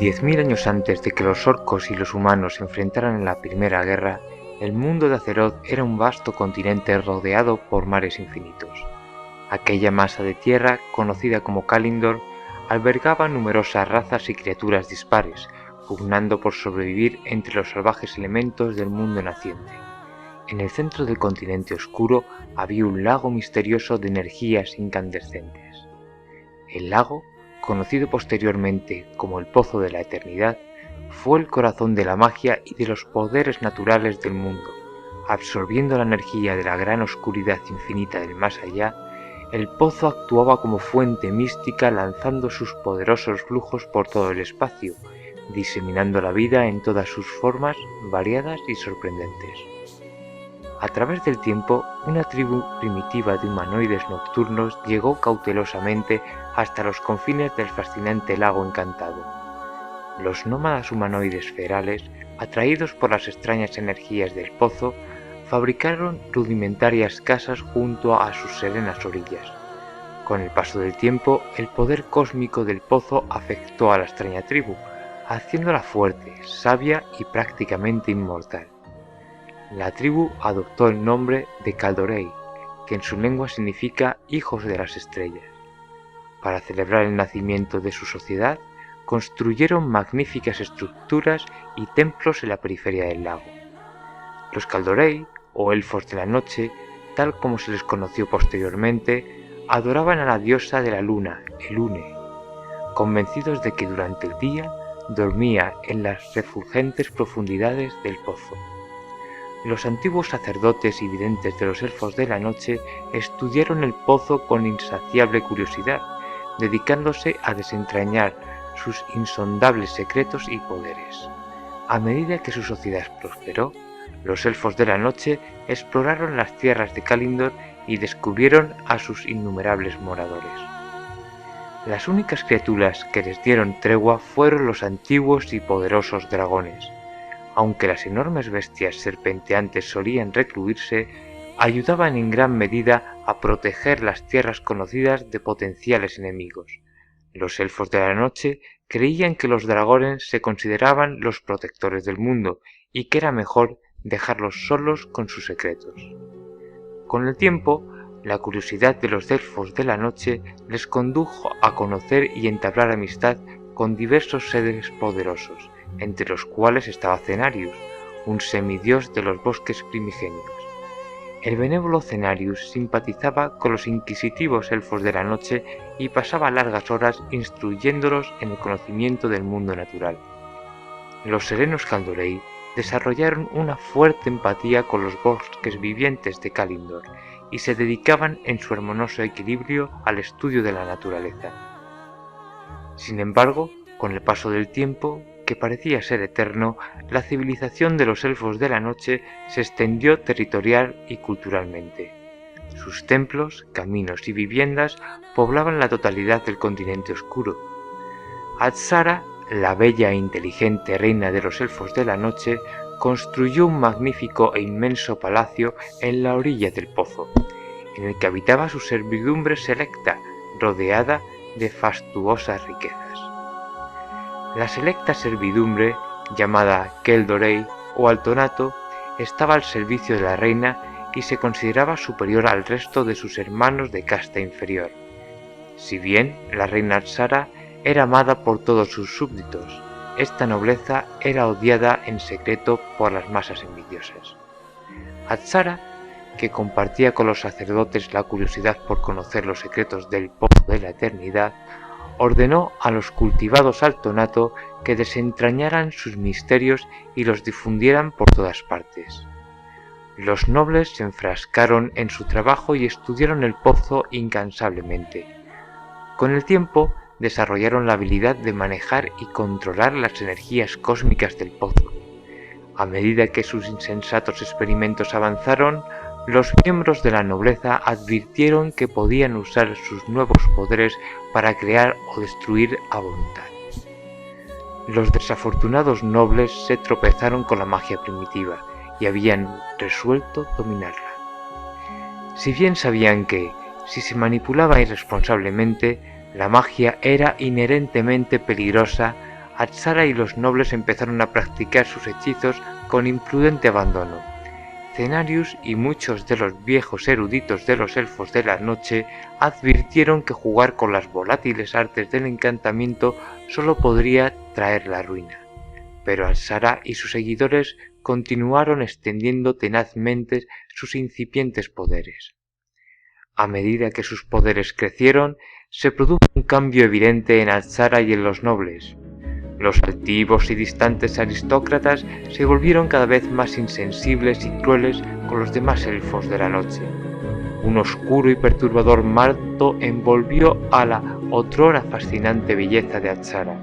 10.000 años antes de que los orcos y los humanos se enfrentaran en la Primera Guerra, el mundo de Azeroth era un vasto continente rodeado por mares infinitos. Aquella masa de tierra, conocida como Kalimdor, albergaba numerosas razas y criaturas dispares, pugnando por sobrevivir entre los salvajes elementos del mundo naciente. En el centro del continente oscuro había un lago misterioso de energías incandescentes. El lago, conocido posteriormente como el Pozo de la Eternidad, fue el corazón de la magia y de los poderes naturales del mundo. Absorbiendo la energía de la gran oscuridad infinita del más allá, el pozo actuaba como fuente mística lanzando sus poderosos flujos por todo el espacio, diseminando la vida en todas sus formas variadas y sorprendentes. A través del tiempo, una tribu primitiva de humanoides nocturnos llegó cautelosamente hasta los confines del fascinante lago encantado. Los nómadas humanoides ferales, atraídos por las extrañas energías del pozo, fabricaron rudimentarias casas junto a sus serenas orillas. Con el paso del tiempo, el poder cósmico del pozo afectó a la extraña tribu, haciéndola fuerte, sabia y prácticamente inmortal. La tribu adoptó el nombre de Kaldorei, que en su lengua significa hijos de las estrellas. Para celebrar el nacimiento de su sociedad, construyeron magníficas estructuras y templos en la periferia del lago. Los Kaldorei, o elfos de la noche, tal como se les conoció posteriormente, adoraban a la diosa de la luna, Elune, convencidos de que durante el día dormía en las refulgentes profundidades del pozo. Los antiguos sacerdotes y videntes de los elfos de la noche estudiaron el pozo con insaciable curiosidad, dedicándose a desentrañar sus insondables secretos y poderes. A medida que su sociedad prosperó, los elfos de la noche exploraron las tierras de Kalimdor y descubrieron a sus innumerables moradores. Las únicas criaturas que les dieron tregua fueron los antiguos y poderosos dragones. Aunque las enormes bestias serpenteantes solían recluirse, ayudaban en gran medida a proteger las tierras conocidas de potenciales enemigos. Los elfos de la noche creían que los dragones se consideraban los protectores del mundo y que era mejor dejarlos solos con sus secretos. Con el tiempo, la curiosidad de los elfos de la noche les condujo a conocer y entablar amistad con diversos seres poderosos, entre los cuales estaba Cenarius, un semidios de los bosques primigenios. El benévolo Cenarius simpatizaba con los inquisitivos elfos de la noche y pasaba largas horas instruyéndolos en el conocimiento del mundo natural. Los serenos Kaldorei desarrollaron una fuerte empatía con los bosques vivientes de Kalimdor y se dedicaban en su armonioso equilibrio al estudio de la naturaleza. Sin embargo, con el paso del tiempo, que parecía ser eterno, la civilización de los elfos de la noche se extendió territorial y culturalmente. Sus templos, caminos y viviendas poblaban la totalidad del continente oscuro. Azshara, la bella e inteligente reina de los elfos de la noche, construyó un magnífico e inmenso palacio en la orilla del pozo, en el que habitaba su servidumbre selecta, rodeada de fastuosas riquezas. La selecta servidumbre, llamada Keldorei o Altonato, estaba al servicio de la reina y se consideraba superior al resto de sus hermanos de casta inferior. Si bien la reina Azshara era amada por todos sus súbditos, esta nobleza era odiada en secreto por las masas envidiosas. Azshara, que compartía con los sacerdotes la curiosidad por conocer los secretos del Pozo de la Eternidad, ordenó a los cultivados Altonato que desentrañaran sus misterios y los difundieran por todas partes. Los nobles se enfrascaron en su trabajo y estudiaron el pozo incansablemente. Con el tiempo, desarrollaron la habilidad de manejar y controlar las energías cósmicas del pozo. A medida que sus insensatos experimentos avanzaron, los miembros de la nobleza advirtieron que podían usar sus nuevos poderes para crear o destruir a voluntad. Los desafortunados nobles se tropezaron con la magia primitiva y habían resuelto dominarla. Si bien sabían que, si se manipulaba irresponsablemente, la magia era inherentemente peligrosa, Apsara y los nobles empezaron a practicar sus hechizos con imprudente abandono. Cenarius y muchos de los viejos eruditos de los elfos de la noche advirtieron que jugar con las volátiles artes del encantamiento solo podría traer la ruina. Pero Apsara y sus seguidores continuaron extendiendo tenazmente sus incipientes poderes. A medida que sus poderes crecieron, se produjo un cambio evidente en Apsara y en los nobles. Los altivos y distantes aristócratas se volvieron cada vez más insensibles y crueles con los demás elfos de la noche. Un oscuro y perturbador manto envolvió a la otrora fascinante belleza de Apsara.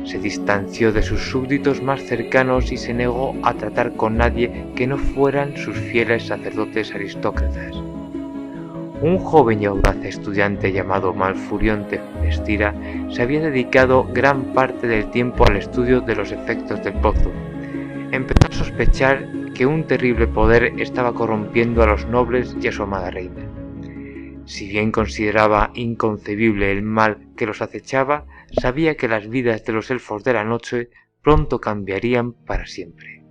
Se distanció de sus súbditos más cercanos y se negó a tratar con nadie que no fueran sus fieles sacerdotes aristócratas. Un joven y audaz estudiante llamado Malfurión de Funestira se había dedicado gran parte del tiempo al estudio de los efectos del pozo. Empezó a sospechar que un terrible poder estaba corrompiendo a los nobles y a su amada reina. Si bien consideraba inconcebible el mal que los acechaba, sabía que las vidas de los elfos de la noche pronto cambiarían para siempre.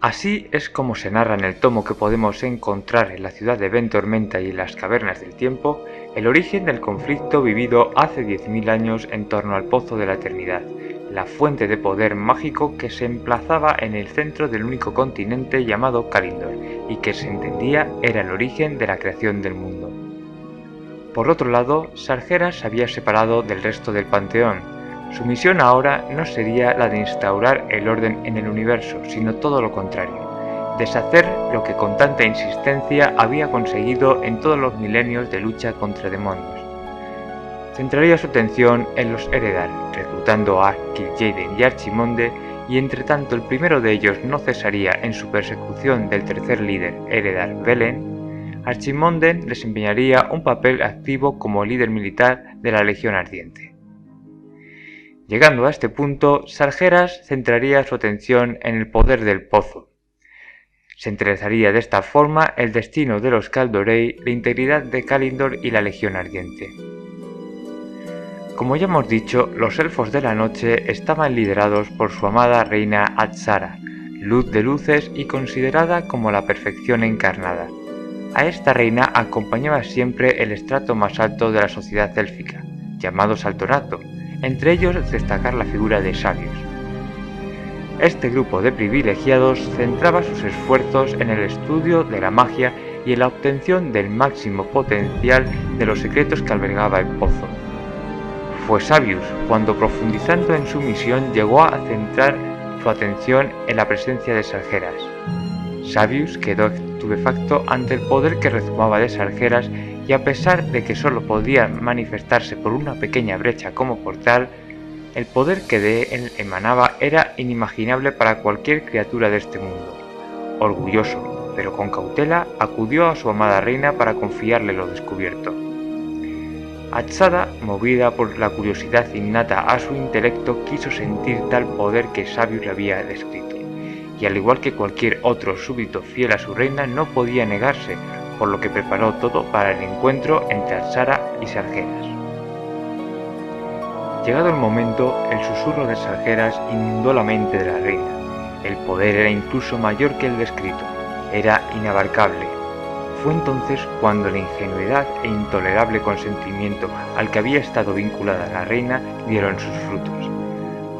Así es como se narra en el tomo que podemos encontrar en la ciudad de Ventormenta y en las cavernas del tiempo, el origen del conflicto vivido hace 10.000 años en torno al Pozo de la Eternidad, la fuente de poder mágico que se emplazaba en el centro del único continente llamado Kalindor y que se entendía era el origen de la creación del mundo. Por otro lado, Sargeras se había separado del resto del panteón. Su misión ahora no sería la de instaurar el orden en el universo, sino todo lo contrario, deshacer lo que con tanta insistencia había conseguido en todos los milenios de lucha contra demonios. Centraría su atención en los Eredar, reclutando a Kil'jaeden y Archimonde, y entre tanto el primero de ellos no cesaría en su persecución del tercer líder, Eredar Velen, Archimonde desempeñaría un papel activo como líder militar de la Legión Ardiente. Llegando a este punto, Sargeras centraría su atención en el poder del pozo. Se entrelazaría de esta forma el destino de los Kaldorei, la integridad de Kalindor y la Legión Ardiente. Como ya hemos dicho, los elfos de la noche estaban liderados por su amada reina Apsara, luz de luces y considerada como la perfección encarnada. A esta reina acompañaba siempre el estrato más alto de la sociedad élfica, llamado Saltonato, entre ellos destacar la figura de Sabius. Este grupo de privilegiados centraba sus esfuerzos en el estudio de la magia y en la obtención del máximo potencial de los secretos que albergaba el pozo. Fue Sabius cuando, profundizando en su misión, llegó a centrar su atención en la presencia de Sargeras. Sabius quedó estupefacto ante el poder que rezumaba de Sargeras y a pesar de que solo podía manifestarse por una pequeña brecha como portal, el poder que de él emanaba era inimaginable para cualquier criatura de este mundo. Orgulloso, pero con cautela, acudió a su amada reina para confiarle lo descubierto. Apsara, movida por la curiosidad innata a su intelecto, quiso sentir tal poder que Sabius le había descrito, y al igual que cualquier otro súbdito fiel a su reina, no podía negarse, por lo que preparó todo para el encuentro entre Apsara y Sargeras. Llegado el momento, el susurro de Sargeras inundó la mente de la reina. El poder era incluso mayor que el descrito, era inabarcable. Fue entonces cuando la ingenuidad e intolerable consentimiento al que había estado vinculada la reina dieron sus frutos.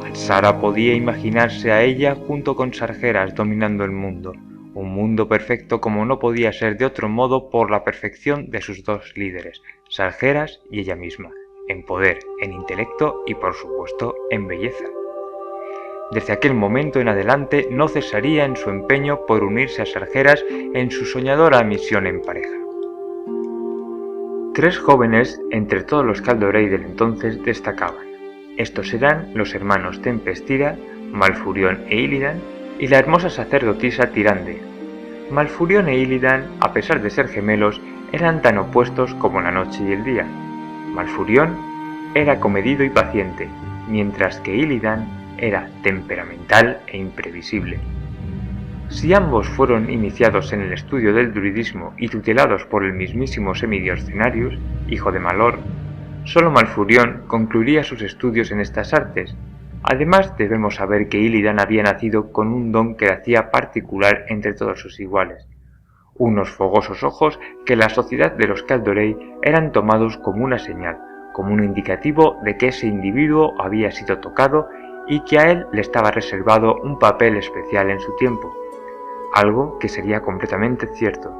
Apsara podía imaginarse a ella junto con Sargeras dominando el mundo, un mundo perfecto como no podía ser de otro modo por la perfección de sus dos líderes, Sargeras y ella misma, en poder, en intelecto y por supuesto en belleza. Desde aquel momento en adelante no cesaría en su empeño por unirse a Sargeras en su soñadora misión en pareja. 3 jóvenes entre todos los Kaldorei del entonces destacaban. Estos eran los hermanos Tempestira, Malfurión e Illidan, y la hermosa sacerdotisa Tirande. Malfurión e Illidan, a pesar de ser gemelos, eran tan opuestos como la noche y el día. Malfurión era comedido y paciente, mientras que Illidan era temperamental e imprevisible. Si ambos fueron iniciados en el estudio del druidismo y tutelados por el mismísimo Semidios Cenarius, hijo de Malor, solo Malfurion concluiría sus estudios en estas artes. Además, debemos saber que Illidan había nacido con un don que le hacía particular entre todos sus iguales: unos fogosos ojos que en la sociedad de los Kaldorei eran tomados como una señal, como un indicativo de que ese individuo había sido tocado y que a él le estaba reservado un papel especial en su tiempo, algo que sería completamente cierto.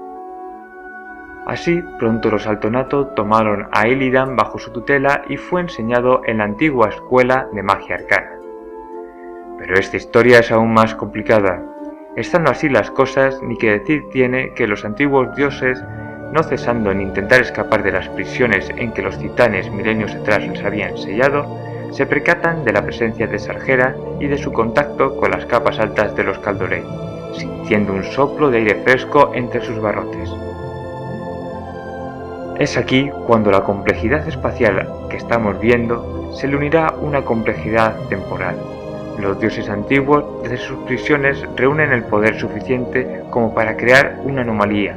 Así, pronto los Altonato tomaron a Illidan bajo su tutela y fue enseñado en la antigua escuela de magia arcana. Pero esta historia es aún más complicada. Estando así las cosas, ni que decir tiene que los antiguos dioses, no cesando en intentar escapar de las prisiones en que los titanes milenios atrás les habían sellado, se percatan de la presencia de Sargeras y de su contacto con las capas altas de los Kaldorei, sintiendo un soplo de aire fresco entre sus barrotes. Es aquí cuando la complejidad espacial que estamos viendo se le unirá una complejidad temporal. Los dioses antiguos, desde sus prisiones, reúnen el poder suficiente como para crear una anomalía.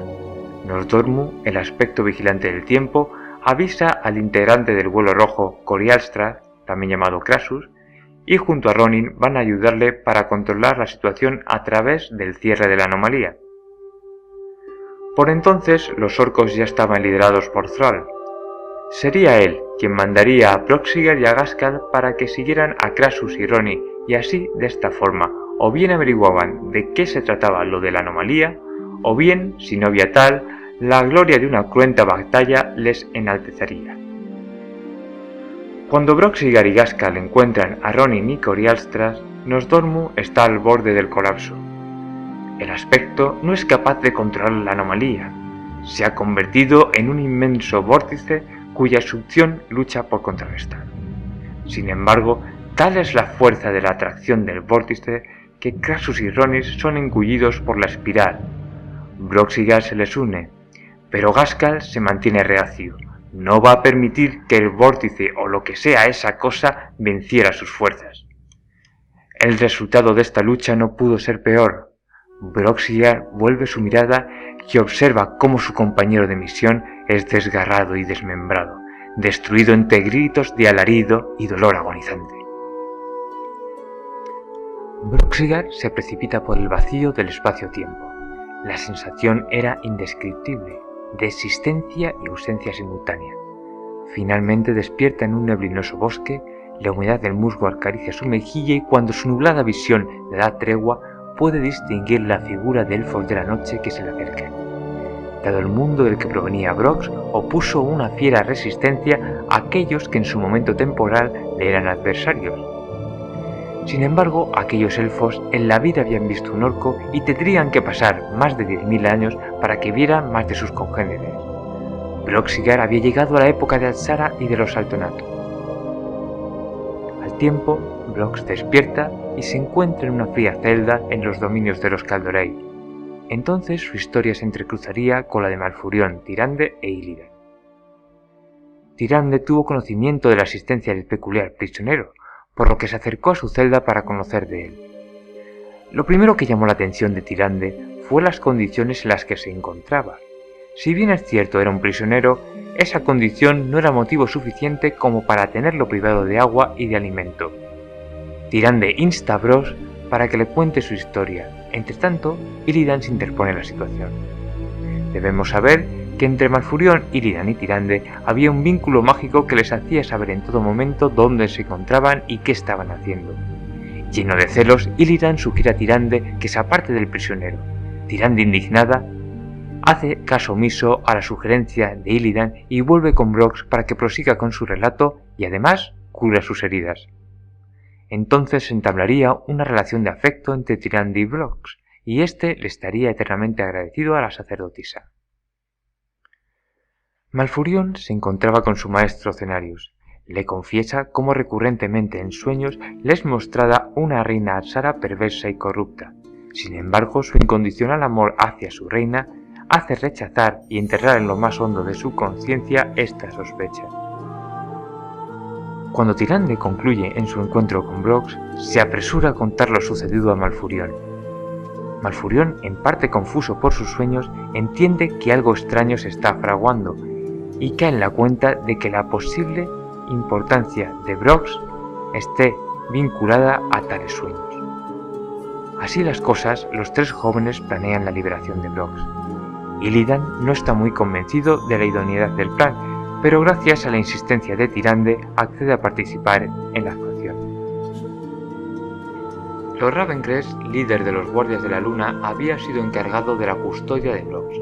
Nozdormu, el aspecto vigilante del tiempo, avisa al integrante del vuelo rojo, Corialstra, también llamado Crassus, y junto a Ronin van a ayudarle para controlar la situación a través del cierre de la anomalía. Por entonces, los orcos ya estaban liderados por Thrall. Sería él quien mandaría a Proxigar y a Ghazghkull para que siguieran a Crassus y Ronin, y así, de esta forma, o bien averiguaban de qué se trataba lo de la anomalía, o bien, si no había tal, la gloria de una cruenta batalla les enaltecería. Cuando Proxigar y Ghazghkull encuentran a Ronin y Corialstra, Nozdormu está al borde del colapso. El aspecto no es capaz de controlar la anomalía. Se ha convertido en un inmenso vórtice cuya succión lucha por contrarrestar. Sin embargo, tal es la fuerza de la atracción del vórtice que Crassus y Ronin son engullidos por la espiral. Proxigar se les une, pero Ghazghkull se mantiene reacio. No va a permitir que el vórtice o lo que sea esa cosa venciera sus fuerzas. El resultado de esta lucha no pudo ser peor. Proxigar vuelve su mirada y observa cómo su compañero de misión es desgarrado y desmembrado, destruido entre gritos de alarido y dolor agonizante. Proxigar se precipita por el vacío del espacio-tiempo. La sensación era indescriptible, de existencia y ausencia simultánea. Finalmente despierta en un neblinoso bosque, la humedad del musgo acaricia su mejilla y cuando su nublada visión le da tregua, puede distinguir la figura de elfos de la noche que se le acercan. Dado el mundo del que provenía Brox, opuso una fiera resistencia a aquellos que en su momento temporal le eran adversarios. Sin embargo, aquellos elfos en la vida habían visto un orco y tendrían que pasar más de 10.000 años para que vieran más de sus congéneres. Proxigar había llegado a la época de Alzara y de los Altonato. Al tiempo, Brox despierta y se encuentra en una fría celda en los dominios de los Kaldorei. Entonces su historia se entrecruzaría con la de Malfurion, Tyrande e Illidan. Tyrande tuvo conocimiento de la existencia del peculiar prisionero, por lo que se acercó a su celda para conocer de él. Lo primero que llamó la atención de Tyrande fue las condiciones en las que se encontraba. Si bien es cierto era un prisionero, esa condición no era motivo suficiente como para tenerlo privado de agua y de alimento. Tyrande insta a Brox para que le cuente su historia. Entre tanto, Illidan se interpone en la situación. Debemos saber que entre Malfurion, Illidan y Tyrande había un vínculo mágico que les hacía saber en todo momento dónde se encontraban y qué estaban haciendo. Lleno de celos, Illidan sugiere a Tyrande que se aparte del prisionero. Tyrande, indignada, hace caso omiso a la sugerencia de Illidan y vuelve con Brox para que prosiga con su relato y además cura sus heridas. Entonces se entablaría una relación de afecto entre Tyrande y Brox, y éste le estaría eternamente agradecido a la sacerdotisa. Malfurion se encontraba con su maestro Cenarius. Le confiesa cómo recurrentemente en sueños le es mostrada una reina Alzara perversa y corrupta. Sin embargo, su incondicional amor hacia su reina hace rechazar y enterrar en lo más hondo de su conciencia esta sospecha. Cuando Tyrande concluye en su encuentro con Brox, se apresura a contar lo sucedido a Malfurion. Malfurion, en parte confuso por sus sueños, entiende que algo extraño se está fraguando y cae en la cuenta de que la posible importancia de Brox esté vinculada a tales sueños. Así las cosas, los tres jóvenes planean la liberación de Brox. Illidan no está muy convencido de la idoneidad del plan, pero gracias a la insistencia de Tyrande accede a participar en la actuación. Lord Ravencrest, líder de los Guardias de la Luna, había sido encargado de la custodia de Brox,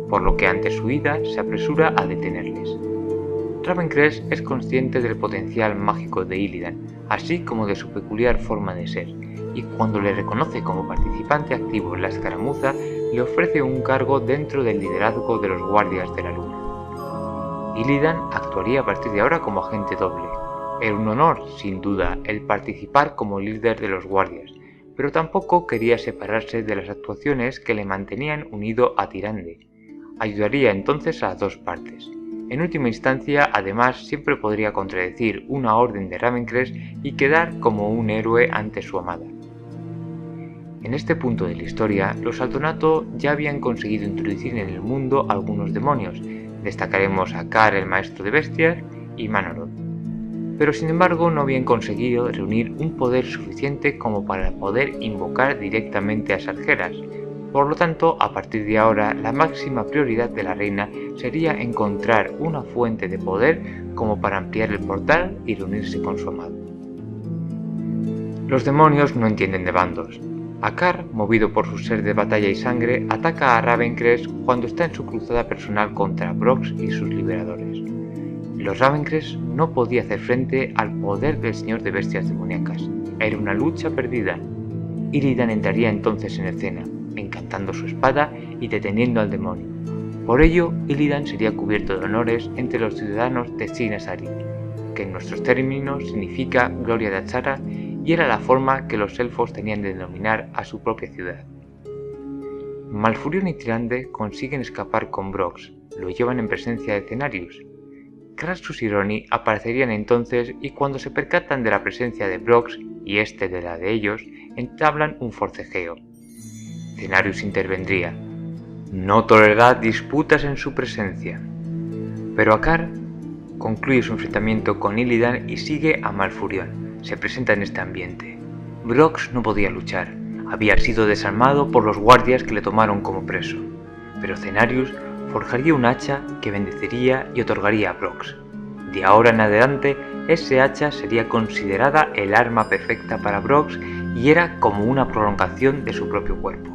por lo que ante su ida se apresura a detenerles. Ravencrest es consciente del potencial mágico de Illidan, así como de su peculiar forma de ser, y cuando le reconoce como participante activo en la escaramuza, le ofrece un cargo dentro del liderazgo de los Guardias de la Luna. Illidan actuaría a partir de ahora como agente doble. Era un honor, sin duda, el participar como líder de los Guardias, pero tampoco quería separarse de las actuaciones que le mantenían unido a Tyrande. Ayudaría entonces a las dos partes. En última instancia, además, siempre podría contradecir una orden de Ravencrest y quedar como un héroe ante su amada. En este punto de la historia, los Saltonato ya habían conseguido introducir en el mundo algunos demonios. Destacaremos a Car, el maestro de bestias, y Manoroth. Pero sin embargo no habían conseguido reunir un poder suficiente como para poder invocar directamente a Sargeras. Por lo tanto, a partir de ahora, la máxima prioridad de la reina sería encontrar una fuente de poder como para ampliar el portal y reunirse con su amado. Los demonios no entienden de bandos. Akar, movido por su sed de batalla y sangre, ataca a Ravencrest cuando está en su cruzada personal contra Brox y sus liberadores. Los Ravencrest no podía hacer frente al poder del señor de bestias demoníacas. Era una lucha perdida. Illidan entraría entonces en escena, encantando su espada y deteniendo al demonio. Por ello, Illidan sería cubierto de honores entre los ciudadanos de Sir-Nazari, que en nuestros términos significa Gloria de Azshara, y era la forma que los elfos tenían de denominar a su propia ciudad. Malfurion y Tyrande consiguen escapar con Brox, lo llevan en presencia de Cenarius. Crassus y Roni aparecerían entonces y cuando se percatan de la presencia de Brox y este de la de ellos, entablan un forcejeo. Cenarius intervendría. No tolerará disputas en su presencia. Pero Akar concluye su enfrentamiento con Illidan y sigue a Malfurion. Se presenta en este ambiente. Brox no podía luchar. Había sido desarmado por los guardias que le tomaron como preso. Pero Cenarius forjaría un hacha que bendeciría y otorgaría a Brox. De ahora en adelante, ese hacha sería considerada el arma perfecta para Brox y era como una prolongación de su propio cuerpo.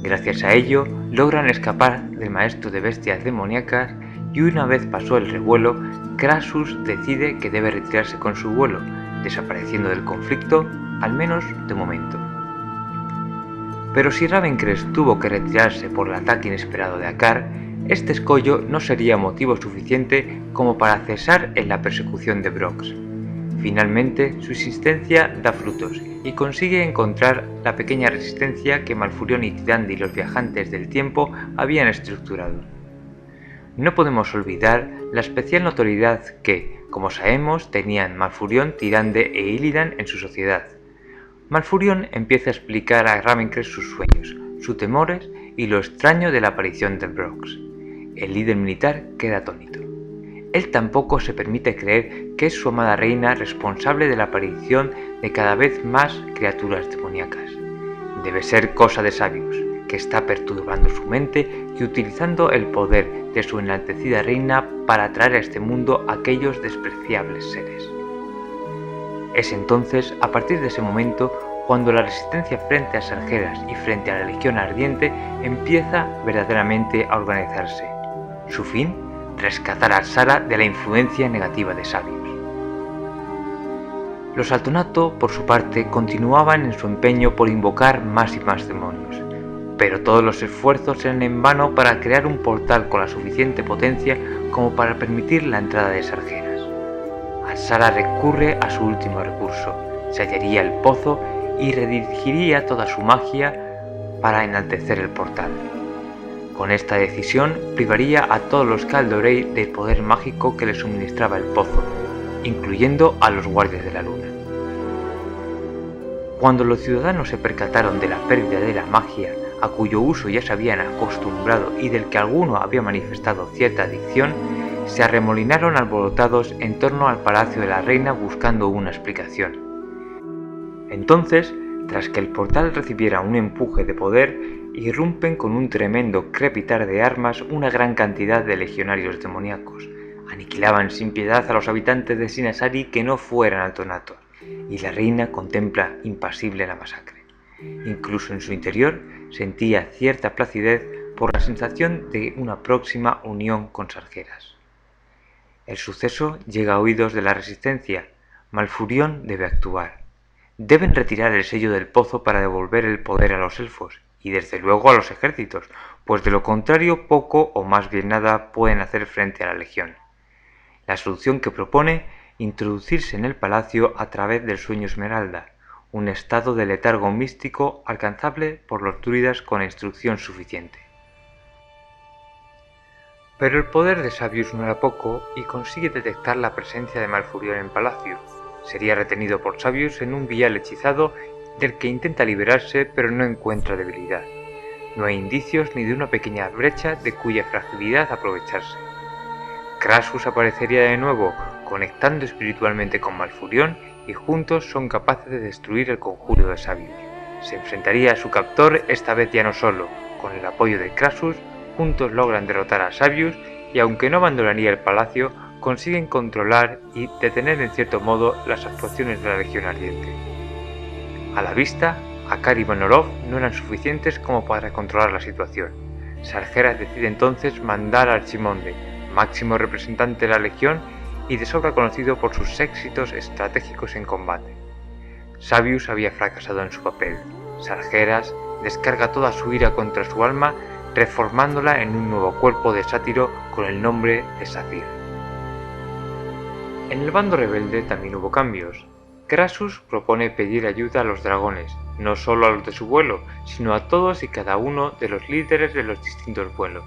Gracias a ello, logran escapar del maestro de bestias demoníacas y una vez pasó el revuelo, Crassus decide que debe retirarse con su vuelo, desapareciendo del conflicto, al menos de momento. Pero si Ravencrest tuvo que retirarse por el ataque inesperado de Akar, este escollo no sería motivo suficiente como para cesar en la persecución de Brox. Finalmente, su insistencia da frutos y consigue encontrar la pequeña resistencia que Malfurion y Tyrande y los viajantes del tiempo habían estructurado. No podemos olvidar la especial notoriedad que, como sabemos, tenían Malfurion, Tyrande e Illidan en su sociedad. Malfurion empieza a explicar a Ravencrest sus sueños, sus temores y lo extraño de la aparición de Brox. El líder militar queda atónito. Él tampoco se permite creer que es su amada reina responsable de la aparición de cada vez más criaturas demoníacas. Debe ser cosa de sabios, que está perturbando su mente y utilizando el poder de su enaltecida reina para traer a este mundo aquellos despreciables seres. Es entonces, a partir de ese momento, cuando la resistencia frente a Sargeras y frente a la Legión Ardiente empieza verdaderamente a organizarse. Su fin, rescatar a Azshara de la influencia negativa de sabios. Los Saltonato, por su parte, continuaban en su empeño por invocar más y más demonios, pero todos los esfuerzos eran en vano para crear un portal con la suficiente potencia como para permitir la entrada de Sargeras. Azshara recurre a su último recurso, sellaría el pozo y redirigiría toda su magia para enaltecer el portal. Con esta decisión privaría a todos los Kaldorei del poder mágico que les suministraba el pozo, incluyendo a los Guardias de la Luna. Cuando los ciudadanos se percataron de la pérdida de la magia a cuyo uso ya se habían acostumbrado y del que alguno había manifestado cierta adicción, se arremolinaron alborotados en torno al palacio de la reina buscando una explicación. Entonces, tras que el portal recibiera un empuje de poder, irrumpen con un tremendo crepitar de armas una gran cantidad de legionarios demoníacos. Aniquilaban sin piedad a los habitantes de Sinasari que no fueran altonatos, y la reina contempla impasible la masacre. Incluso en su interior sentía cierta placidez por la sensación de una próxima unión con Sargeras. El suceso llega a oídos de la resistencia. Malfurión debe actuar. Deben retirar el sello del pozo para devolver el poder a los elfos, y desde luego a los ejércitos, pues de lo contrario poco o más bien nada pueden hacer frente a la legión. La solución que propone, introducirse en el palacio a través del sueño esmeralda, un estado de letargo místico alcanzable por los druidas con instrucción suficiente. Pero el poder de Sabius no era poco y consigue detectar la presencia de Malfurión en palacio. Sería retenido por Sabius en un vial hechizado del que intenta liberarse pero no encuentra debilidad. No hay indicios ni de una pequeña brecha de cuya fragilidad aprovecharse. Crassus aparecería de nuevo, conectando espiritualmente con Malfurión y juntos son capaces de destruir el conjuro de Sabius. Se enfrentaría a su captor, esta vez ya no solo. Con el apoyo de Crassus, juntos logran derrotar a Sabius y aunque no abandonaría el palacio, consiguen controlar y detener en cierto modo las actuaciones de la Legión Ardiente. A la vista, Akar y Banorov no eran suficientes como para controlar la situación. Sargeras decide entonces mandar a Archimonde, máximo representante de la Legión y de sobra conocido por sus éxitos estratégicos en combate. Sabius había fracasado en su papel. Sargeras descarga toda su ira contra su alma, reformándola en un nuevo cuerpo de sátiro con el nombre de Saphir. En el bando rebelde también hubo cambios. Crassus propone pedir ayuda a los dragones, no solo a los de su vuelo, sino a todos y cada uno de los líderes de los distintos vuelos.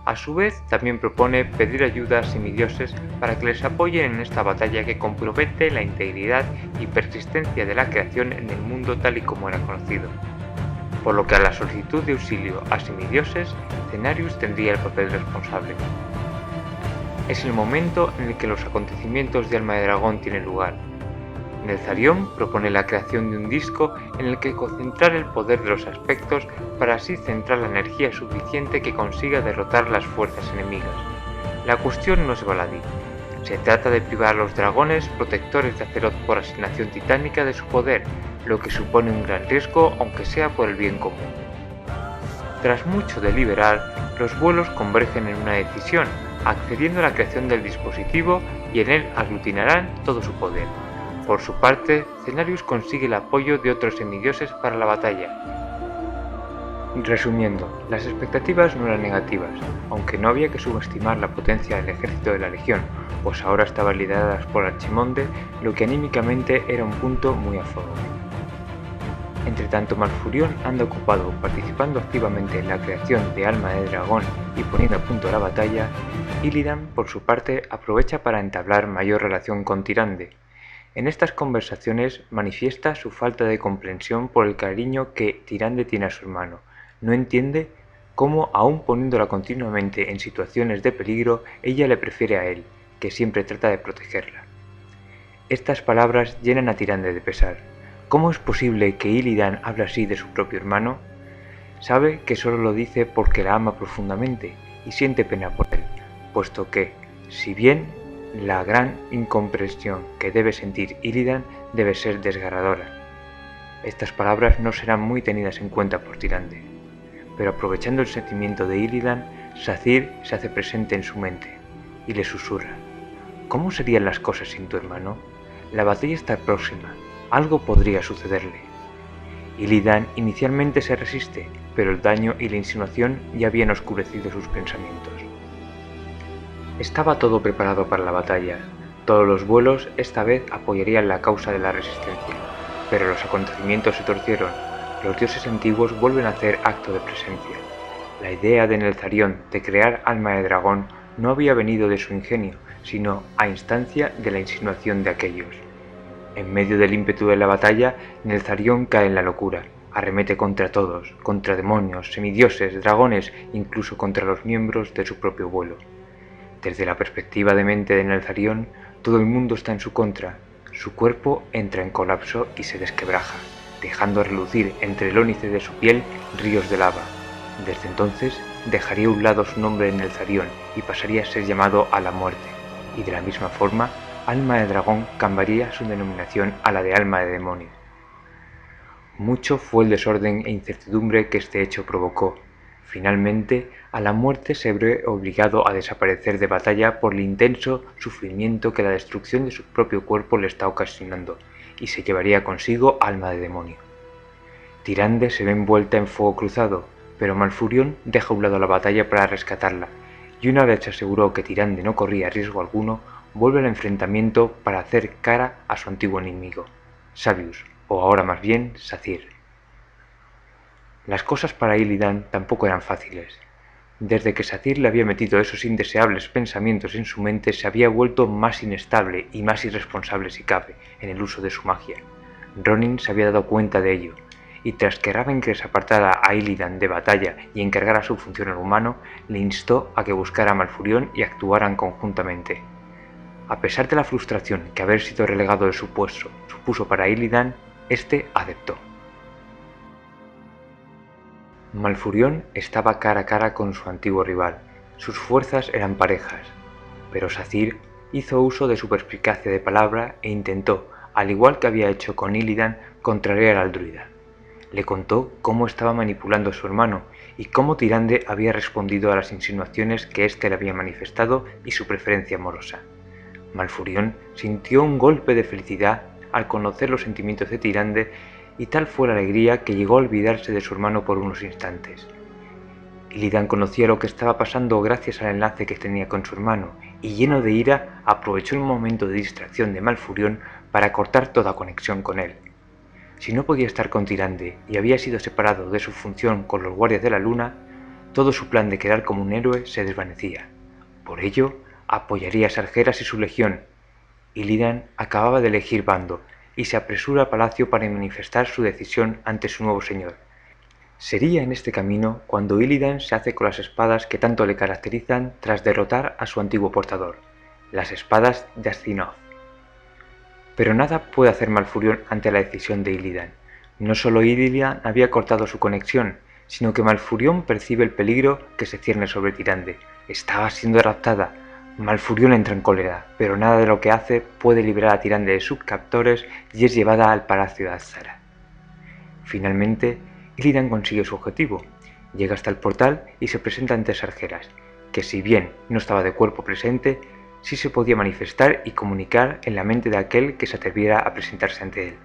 A su vez, también propone pedir ayuda a semidioses para que les apoyen en esta batalla que compromete la integridad y persistencia de la creación en el mundo tal y como era conocido. Por lo que a la solicitud de auxilio a semidioses, Cenarius tendría el papel responsable. Es el momento en el que los acontecimientos de Alma de Dragón tienen lugar. Neltharion propone la creación de un disco en el que concentrar el poder de los aspectos para así centrar la energía suficiente que consiga derrotar las fuerzas enemigas. La cuestión no es baladí. Se trata de privar a los dragones protectores de Azeroth por asignación titánica de su poder, lo que supone un gran riesgo aunque sea por el bien común. Tras mucho deliberar, los vuelos convergen en una decisión, accediendo a la creación del dispositivo y en él aglutinarán todo su poder. Por su parte, Cenarius consigue el apoyo de otros semidioses para la batalla. Resumiendo, las expectativas no eran negativas, aunque no había que subestimar la potencia del ejército de la Legión, pues ahora estaban lideradas por Archimonde, lo que anímicamente era un punto muy a favor. Entretanto, Malfurión anda ocupado participando activamente en la creación de Alma de Dragón y poniendo a punto la batalla, Illidan, por su parte, aprovecha para entablar mayor relación con Tyrande. En estas conversaciones manifiesta su falta de comprensión por el cariño que Tyrande tiene a su hermano. No entiende cómo, aun poniéndola continuamente en situaciones de peligro, ella le prefiere a él, que siempre trata de protegerla. Estas palabras llenan a Tyrande de pesar. ¿Cómo es posible que Illidan hable así de su propio hermano? Sabe que solo lo dice porque la ama profundamente y siente pena por él, puesto que, si bien la gran incomprensión que debe sentir Illidan debe ser desgarradora. Estas palabras no serán muy tenidas en cuenta por Tyrande, pero aprovechando el sentimiento de Illidan, Saphir se hace presente en su mente y le susurra: ¿cómo serían las cosas sin tu hermano? La batalla está próxima, algo podría sucederle. Illidan inicialmente se resiste, pero el daño y la insinuación ya habían oscurecido sus pensamientos. Estaba todo preparado para la batalla. Todos los vuelos esta vez apoyarían la causa de la resistencia, pero los acontecimientos se torcieron. Los dioses antiguos vuelven a hacer acto de presencia. La idea de Neltharion de crear Alma de Dragón no había venido de su ingenio, sino a instancia de la insinuación de aquellos. En medio del ímpetu de la batalla, Neltharion cae en la locura. Arremete contra todos, contra demonios, semidioses, dragones, incluso contra los miembros de su propio vuelo. Desde la perspectiva de mente de Neltharion, todo el mundo está en su contra. Su cuerpo entra en colapso y se desquebraja, dejando relucir entre el ónice de su piel ríos de lava. Desde entonces dejaría a un lado su nombre en Neltharion y pasaría a ser llamado a la muerte, y de la misma forma, alma de dragón cambiaría su denominación a la de alma de demonio. Mucho fue el desorden e incertidumbre que este hecho provocó. Finalmente, a la muerte se ve obligado a desaparecer de batalla por el intenso sufrimiento que la destrucción de su propio cuerpo le está ocasionando, y se llevaría consigo alma de demonio. Tyrande se ve envuelta en fuego cruzado, pero Malfurion deja a un lado la batalla para rescatarla, y una vez se aseguró que Tyrande no corría riesgo alguno, vuelve al enfrentamiento para hacer cara a su antiguo enemigo, Savius, o ahora más bien Sacyr. Las cosas para Illidan tampoco eran fáciles. Desde que Sacyr le había metido esos indeseables pensamientos en su mente, se había vuelto más inestable y más irresponsable si cabe en el uso de su magia. Ronin se había dado cuenta de ello, y tras que Ravencrest apartara a Illidan de batalla y encargara su función al humano, le instó a que buscara a Malfurion y actuaran conjuntamente. A pesar de la frustración que haber sido relegado de su puesto supuso para Illidan, este aceptó. Malfurion estaba cara a cara con su antiguo rival. Sus fuerzas eran parejas, pero Sacyr hizo uso de su perspicacia de palabra e intentó, al igual que había hecho con Illidan, contrariar al druida. Le contó cómo estaba manipulando a su hermano y cómo Tyrande había respondido a las insinuaciones que éste le había manifestado y su preferencia amorosa. Malfurion sintió un golpe de felicidad al conocer los sentimientos de Tyrande, y tal fue la alegría que llegó a olvidarse de su hermano por unos instantes. Illidan conocía lo que estaba pasando gracias al enlace que tenía con su hermano, y lleno de ira aprovechó el momento de distracción de Malfurion para cortar toda conexión con él. Si no podía estar con Tyrande y había sido separado de su función con los guardias de la luna, todo su plan de quedar como un héroe se desvanecía. Por ello, apoyaría a Sargeras y su legión. Illidan acababa de elegir bando, y se apresura al palacio para manifestar su decisión ante su nuevo señor. Sería en este camino cuando Illidan se hace con las espadas que tanto le caracterizan tras derrotar a su antiguo portador, las espadas de Astinov. Pero nada puede hacer Malfurion ante la decisión de Illidan. No solo Illidan había cortado su conexión, sino que Malfurion percibe el peligro que se cierne sobre Tyrande. Estaba siendo raptada. Malfurion entra en cólera, pero nada de lo que hace puede liberar a Tyrande de sus captores y es llevada al palacio de Azshara. Finalmente, Illidan consigue su objetivo. Llega hasta el portal y se presenta ante Sargeras, que si bien no estaba de cuerpo presente, sí se podía manifestar y comunicar en la mente de aquel que se atreviera a presentarse ante él.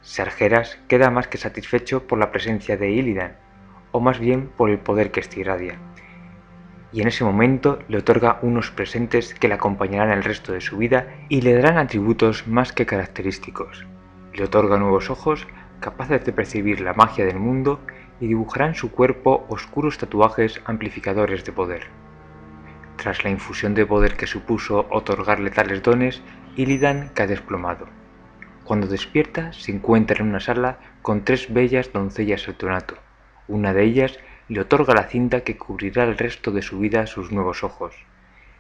Sargeras queda más que satisfecho por la presencia de Illidan, o más bien por el poder que éste irradia, y en ese momento le otorga unos presentes que le acompañarán el resto de su vida y le darán atributos más que característicos. Le otorga nuevos ojos, capaces de percibir la magia del mundo, y dibujará en su cuerpo oscuros tatuajes amplificadores de poder. Tras la infusión de poder que supuso otorgarle tales dones, Illidan cae desplomado. Cuando despierta, se encuentra en una sala con 3 bellas doncellas Altonato. Una de ellas le otorga la cinta que cubrirá el resto de su vida sus nuevos ojos.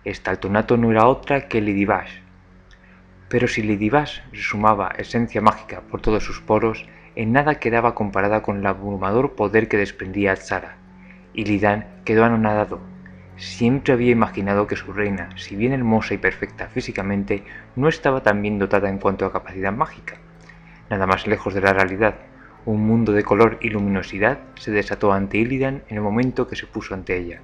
Esta Altonato no era otra que Lady Bash. Pero si Lady Bash sumaba esencia mágica por todos sus poros, en nada quedaba comparada con el abrumador poder que desprendía Azshara. Illidan quedó anonadado. Siempre había imaginado que su reina, si bien hermosa y perfecta físicamente, no estaba tan bien dotada en cuanto a capacidad mágica. Nada más lejos de la realidad. Un mundo de color y luminosidad se desató ante Illidan en el momento que se puso ante ella.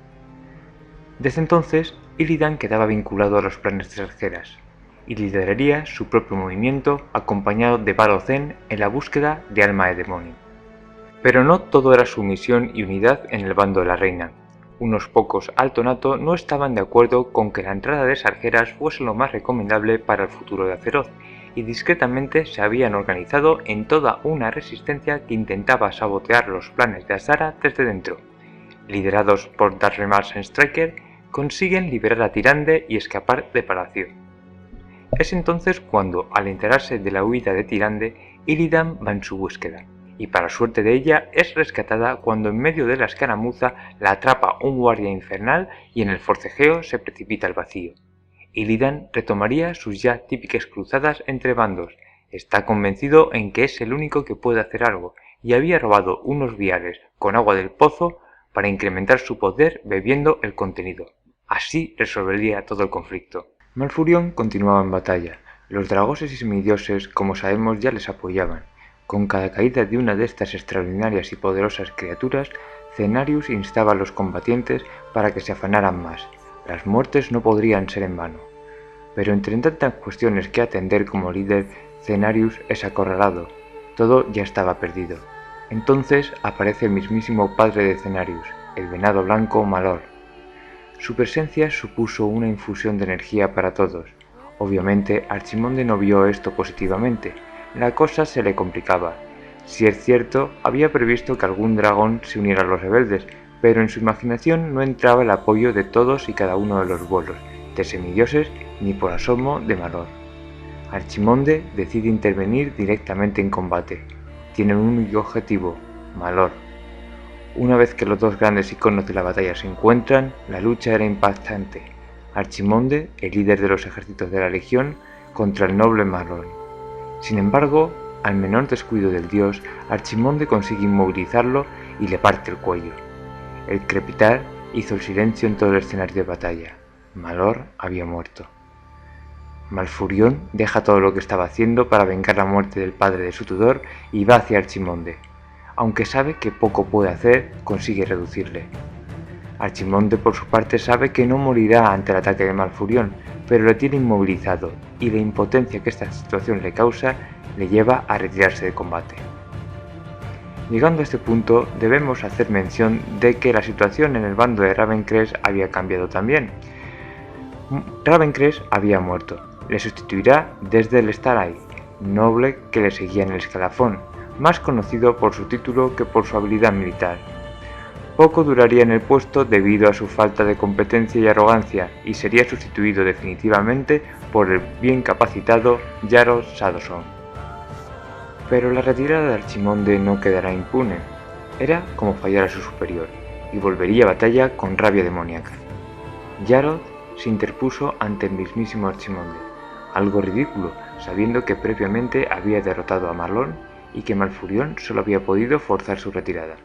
Desde entonces, Illidan quedaba vinculado a los planes de Sargeras, y lideraría su propio movimiento acompañado de Valo-Zen en la búsqueda de alma de demonio. Pero no todo era sumisión y unidad en el bando de la reina. Unos pocos Altonato no estaban de acuerdo con que la entrada de Sargeras fuese lo más recomendable para el futuro de Azeroth, y discretamente se habían organizado en toda una resistencia que intentaba sabotear los planes de Azshara desde dentro. Liderados por Darth Striker, consiguen liberar a Tyrande y escapar de palacio. Es entonces cuando, al enterarse de la huida de Tyrande, Illidan va en su búsqueda, y para suerte de ella es rescatada cuando en medio de la escaramuza la atrapa un guardia infernal y en el forcejeo se precipita al vacío. Illidan retomaría sus ya típicas cruzadas entre bandos. Está convencido en que es el único que puede hacer algo y había robado unos viales con agua del pozo para incrementar su poder bebiendo el contenido. Así resolvería todo el conflicto. Malfurion continuaba en batalla. Los dragoses y semidioses, como sabemos, ya les apoyaban. Con cada caída de una de estas extraordinarias y poderosas criaturas, Cenarius instaba a los combatientes para que se afanaran más. Las muertes no podrían ser en vano. Pero entre tantas cuestiones que atender como líder, Cenarius es acorralado. Todo ya estaba perdido. Entonces aparece el mismísimo padre de Cenarius, el venado blanco Malor. Su presencia supuso una infusión de energía para todos. Obviamente Archimonde no vio esto positivamente. La cosa se le complicaba. Si es cierto, había previsto que algún dragón se uniera a los rebeldes, pero en su imaginación no entraba el apoyo de todos y cada uno de los bolos, de semidioses ni por asomo de Malor. Archimonde decide intervenir directamente en combate. Tiene un único objetivo, Malor. Una vez que los dos grandes iconos de la batalla se encuentran, la lucha era impactante. Archimonde, el líder de los ejércitos de la Legión, contra el noble Malor. Sin embargo, al menor descuido del dios, Archimonde consigue inmovilizarlo y le parte el cuello. El crepitar hizo el silencio en todo el escenario de batalla. Malor había muerto. Malfurion deja todo lo que estaba haciendo para vengar la muerte del padre de su tutor y va hacia Archimonde. Aunque sabe que poco puede hacer, consigue reducirle. Archimonde por su parte sabe que no morirá ante el ataque de Malfurion, pero lo tiene inmovilizado, y la impotencia que esta situación le causa le lleva a retirarse de combate. Llegando a este punto, debemos hacer mención de que la situación en el bando de Ravencrest había cambiado también. Ravencrest había muerto. Le sustituirá desde el Starlight, noble que le seguía en el escalafón, más conocido por su título que por su habilidad militar. Poco duraría en el puesto debido a su falta de competencia y arrogancia, y sería sustituido definitivamente por el bien capacitado Jarod Shadowson. Pero la retirada de Archimonde no quedará impune. Era como fallar a su superior, y volvería a batalla con rabia demoníaca. Jarod se interpuso ante el mismísimo Archimonde, algo ridículo, sabiendo que previamente había derrotado a Malor y que Malfurion solo había podido forzar su retirada.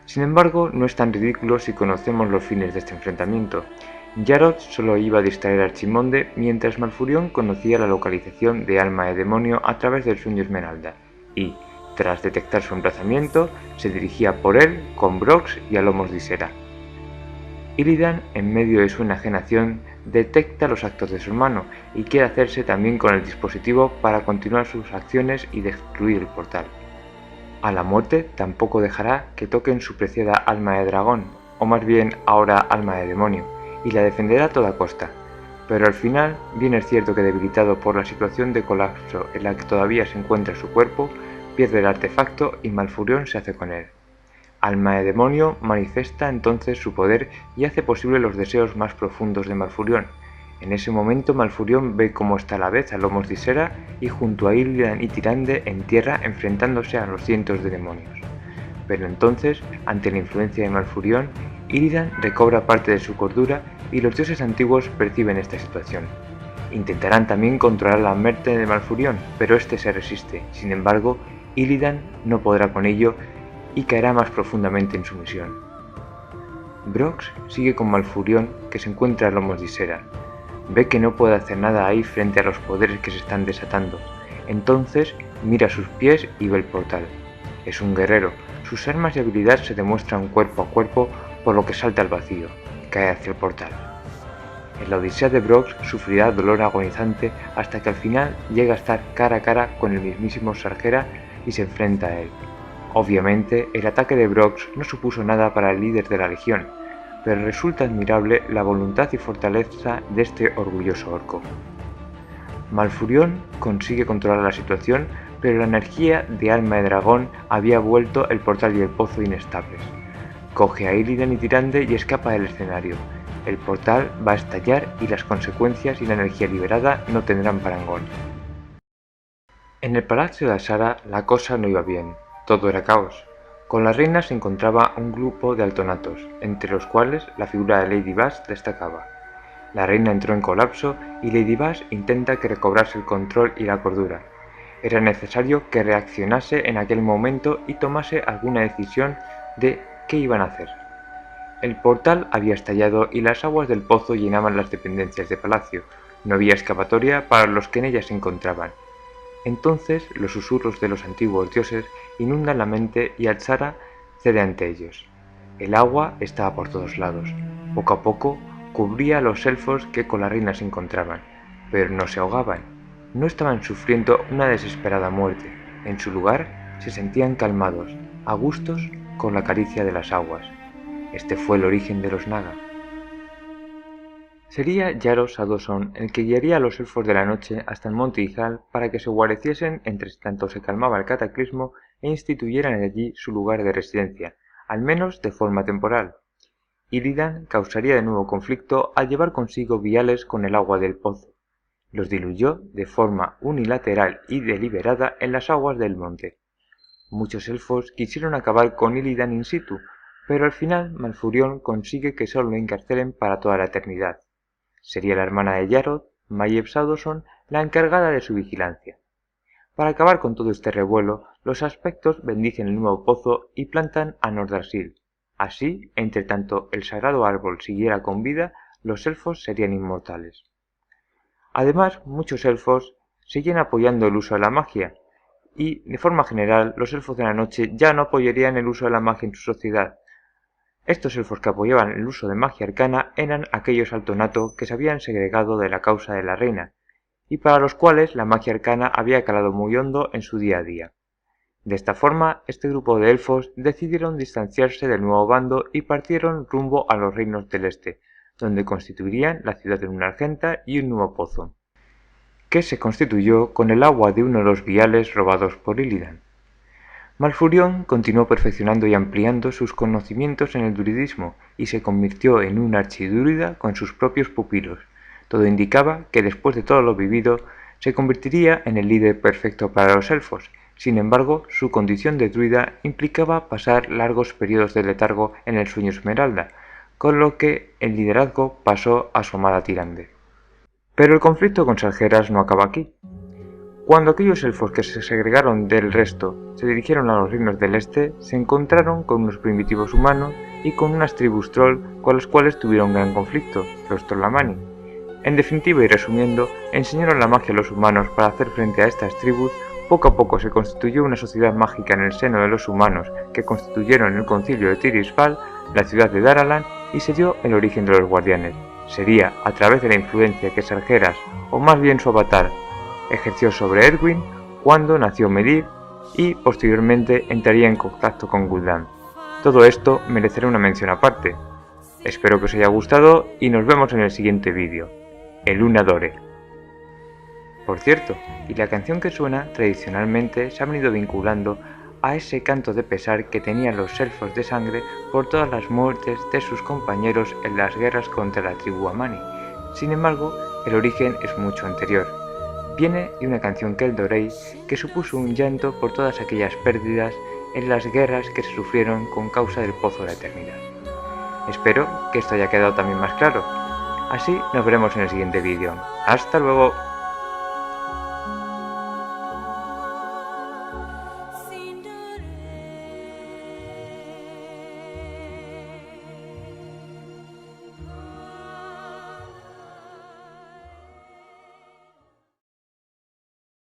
Sin embargo, no es tan ridículo si conocemos los fines de este enfrentamiento. Jarod solo iba a distraer a Archimonde mientras Malfurion conocía la localización de Alma de Demonio a través del sueño Esmeralda y, tras detectar su emplazamiento, se dirigía por él con Brox y a lomos de Isera. Illidan, en medio de su enajenación, detecta los actos de su hermano y quiere hacerse también con el dispositivo para continuar sus acciones y destruir el portal. A la muerte tampoco dejará que toquen su preciada alma de dragón, o más bien ahora alma de demonio, y la defenderá a toda costa. Pero al final, bien es cierto que debilitado por la situación de colapso en la que todavía se encuentra su cuerpo, pierde el artefacto y Malfurion se hace con él. Alma de Demonio manifiesta entonces su poder y hace posible los deseos más profundos de Malfurion. En ese momento Malfurion ve cómo está a la vez a lomos de Isera y junto a Illidan y Tyrande en tierra enfrentándose a los cientos de demonios. Pero entonces, ante la influencia de Malfurion, Illidan recobra parte de su cordura y los dioses antiguos perciben esta situación. Intentarán también controlar la mente de Malfurion, pero este se resiste. Sin embargo, Illidan no podrá con ello y caerá más profundamente en su misión. Brox sigue con Malfurion, que se encuentra a lomos de Isera. Ve que no puede hacer nada ahí frente a los poderes que se están desatando. Entonces mira a sus pies y ve el portal. Es un guerrero, sus armas y habilidad se demuestran cuerpo a cuerpo, por lo que salta al vacío, cae hacia el portal. En la odisea de Brox sufrirá dolor agonizante hasta que al final llega a estar cara a cara con el mismísimo Sargeras y se enfrenta a él. Obviamente, el ataque de Brox no supuso nada para el líder de la Legión, pero resulta admirable la voluntad y fortaleza de este orgulloso orco. Malfurion consigue controlar la situación, pero la energía de alma de dragón había vuelto el portal y el pozo inestables. Coge a Illidan y Tyrande y escapa del escenario. El portal va a estallar y las consecuencias y la energía liberada no tendrán parangón. En el Palacio de Azara la cosa no iba bien. Todo era caos. Con la reina se encontraba un grupo de altonatos, entre los cuales la figura de Lady Bash destacaba. La reina entró en colapso y Lady Bash intenta que recobrase el control y la cordura. Era necesario que reaccionase en aquel momento y tomase alguna decisión de qué iban a hacer. El portal había estallado y las aguas del pozo llenaban las dependencias de palacio. No había escapatoria para los que en ellas se encontraban. Entonces los susurros de los antiguos dioses inundan la mente y Azshara cede ante ellos. El agua estaba por todos lados. Poco a poco cubría a los elfos que con la reina se encontraban, pero no se ahogaban. No estaban sufriendo una desesperada muerte. En su lugar se sentían calmados, a gustos con la caricia de las aguas. Este fue el origen de los Naga. Sería Jaros Sadoson el que guiaría a los elfos de la noche hasta el monte Izal para que se guareciesen entre tanto se calmaba el cataclismo e instituyeran allí su lugar de residencia, al menos de forma temporal. Illidan causaría de nuevo conflicto al llevar consigo viales con el agua del pozo. Los diluyó de forma unilateral y deliberada en las aguas del monte. Muchos elfos quisieron acabar con Illidan in situ, pero al final Malfurion consigue que solo lo encarcelen para toda la eternidad. Sería la hermana de Jarod, Mayeb Sadoson, la encargada de su vigilancia. Para acabar con todo este revuelo, los aspectos bendicen el nuevo pozo y plantan a Nordrassil. Así, entre tanto el sagrado árbol siguiera con vida, los elfos serían inmortales. Además, muchos elfos siguen apoyando el uso de la magia, y, de forma general, los elfos de la noche ya no apoyarían el uso de la magia en su sociedad. Estos elfos que apoyaban el uso de magia arcana eran aquellos altonato que se habían segregado de la causa de la reina, y para los cuales la magia arcana había calado muy hondo en su día a día. De esta forma, este grupo de elfos decidieron distanciarse del nuevo bando y partieron rumbo a los reinos del este, donde constituirían la ciudad de Lunargenta y un nuevo pozo, que se constituyó con el agua de uno de los viales robados por Illidan. Malfurion continuó perfeccionando y ampliando sus conocimientos en el druidismo y se convirtió en un archidruida con sus propios pupilos. Todo indicaba que después de todo lo vivido se convertiría en el líder perfecto para los elfos. Sin embargo, su condición de druida implicaba pasar largos periodos de letargo en el sueño esmeralda, con lo que el liderazgo pasó a su amada Tyrande. Pero el conflicto con Sargeras no acaba aquí. Cuando aquellos elfos que se segregaron del resto se dirigieron a los reinos del este, se encontraron con unos primitivos humanos y con unas tribus troll con las cuales tuvieron gran conflicto, los Trollamani. En definitiva y resumiendo, enseñaron la magia a los humanos para hacer frente a estas tribus. Poco a poco se constituyó una sociedad mágica en el seno de los humanos que constituyeron el concilio de Tirisfal, la ciudad de Daralan, y se dio el origen de los guardianes. Sería a través de la influencia que Sargeras, o más bien su avatar, ejerció sobre Erwin cuando nació Medivh y posteriormente entraría en contacto con Gul'dan. Todo esto merecerá una mención aparte. Espero que os haya gustado y nos vemos en el siguiente vídeo. Eluna Dore. Por cierto, y la canción que suena tradicionalmente se ha venido vinculando a ese canto de pesar que tenían los elfos de sangre por todas las muertes de sus compañeros en las guerras contra la tribu Amani. Sin embargo, el origen es mucho anterior. Viene de una canción Keldorei que supuso un llanto por todas aquellas pérdidas en las guerras que se sufrieron con causa del Pozo de la Eternidad. Espero que esto haya quedado también más claro. Así nos veremos en el siguiente vídeo. ¡Hasta luego!